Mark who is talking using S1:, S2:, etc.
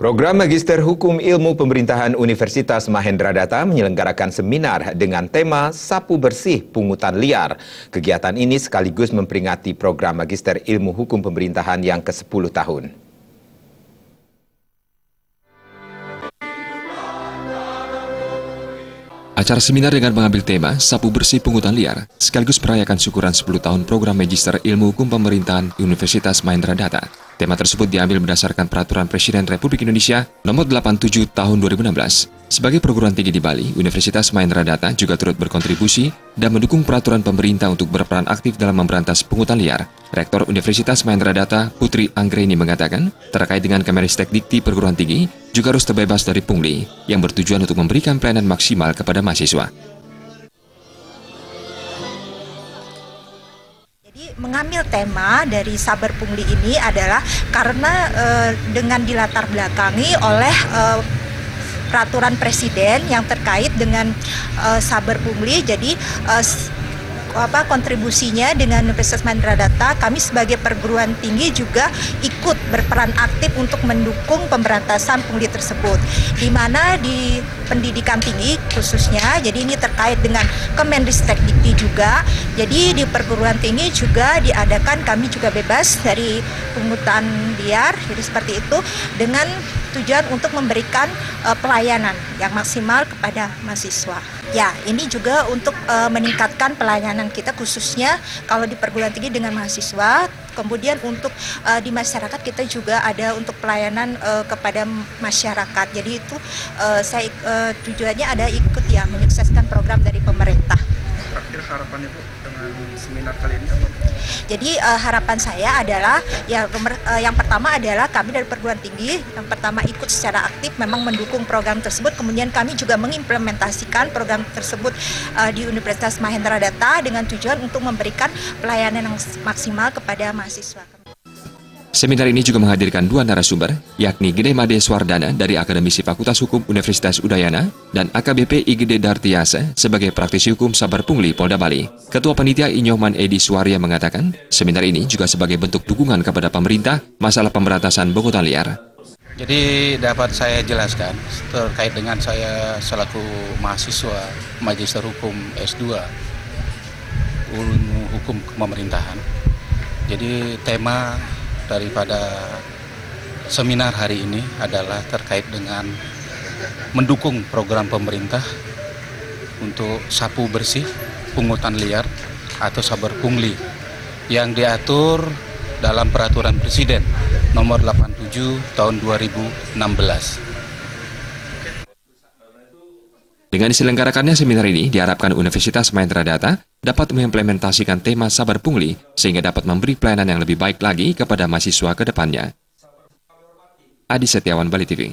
S1: Program Magister Hukum Ilmu Pemerintahan Universitas Mahendra Data menyelenggarakan seminar dengan tema Sapu Bersih Pungutan Liar. Kegiatan ini sekaligus memperingati program Magister Ilmu Hukum Pemerintahan yang ke-10 tahun.
S2: Acara seminar dengan mengambil tema Sapu Bersih Pungutan Liar sekaligus merayakan syukuran 10 tahun program Magister Ilmu Hukum Pemerintahan Universitas Mahendra Data. Tema tersebut diambil berdasarkan Peraturan Presiden Republik Indonesia Nomor 87 Tahun 2016. Sebagai perguruan tinggi di Bali, Universitas Mahendra Data juga turut berkontribusi dan mendukung peraturan pemerintah untuk berperan aktif dalam memberantas pungutan liar. Rektor Universitas Mahendra Data, Putri Anggreni mengatakan, terkait dengan Kemenristek Dikti perguruan tinggi juga harus terbebas dari pungli, yang bertujuan untuk memberikan pelayanan maksimal kepada mahasiswa.
S3: Mengambil tema dari sabar pungli ini adalah karena dengan dilatar belakangi oleh peraturan presiden yang terkait dengan sabar pungli. Jadi kontribusinya dengan Universitas Mahendra Data, kami sebagai perguruan tinggi juga ikut berperan aktif untuk mendukung pemberantasan pungli tersebut. Di mana di pendidikan tinggi khususnya, jadi ini terkait dengan Kemenristek Dikti juga. Jadi di perguruan tinggi juga diadakan, kami juga bebas dari pungutan liar, jadi seperti itu, dengan tujuan untuk memberikan pelayanan yang maksimal kepada mahasiswa. Ya, ini juga untuk meningkatkan pelayanan kita khususnya kalau di perguruan tinggi dengan mahasiswa. Kemudian untuk di masyarakat kita juga ada untuk pelayanan kepada masyarakat. Jadi itu tujuannya ada ikut ya menyukseskan program dari pemerintah.
S4: Terakhir harapannya Bu dengan seminar kali ini apa?
S3: Jadi harapan saya adalah yang pertama adalah kami dari perguruan tinggi yang pertama ikut secara aktif memang mendukung program tersebut, kemudian kami juga mengimplementasikan program tersebut di Universitas Mahendra Data dengan tujuan untuk memberikan pelayanan yang maksimal kepada mahasiswa.
S2: Seminar ini juga menghadirkan dua narasumber, yakni Gede Made Swardana dari Akademisi Fakultas Hukum Universitas Udayana dan AKBP IGD Dartiasa sebagai praktisi hukum sabar pungli Polda Bali. Ketua Panitia Inyoman Edi Suarya mengatakan, seminar ini juga sebagai bentuk dukungan kepada pemerintah masalah pemberantasan pungutan liar.
S5: Jadi dapat saya jelaskan terkait dengan saya selaku mahasiswa Magister Hukum S2 Hukum Pemerintahan. Jadi tema daripada seminar hari ini adalah terkait dengan mendukung program pemerintah untuk sapu bersih pungutan liar atau sabar pungli yang diatur dalam Peraturan Presiden Nomor 87 Tahun 2016.
S2: Dengan diselenggarakannya seminar ini, diharapkan Universitas Mahendra Data dapat mengimplementasikan tema sabar pungli sehingga dapat memberi pelayanan yang lebih baik lagi kepada mahasiswa ke depannya. Adi Setiawan, Bali TV.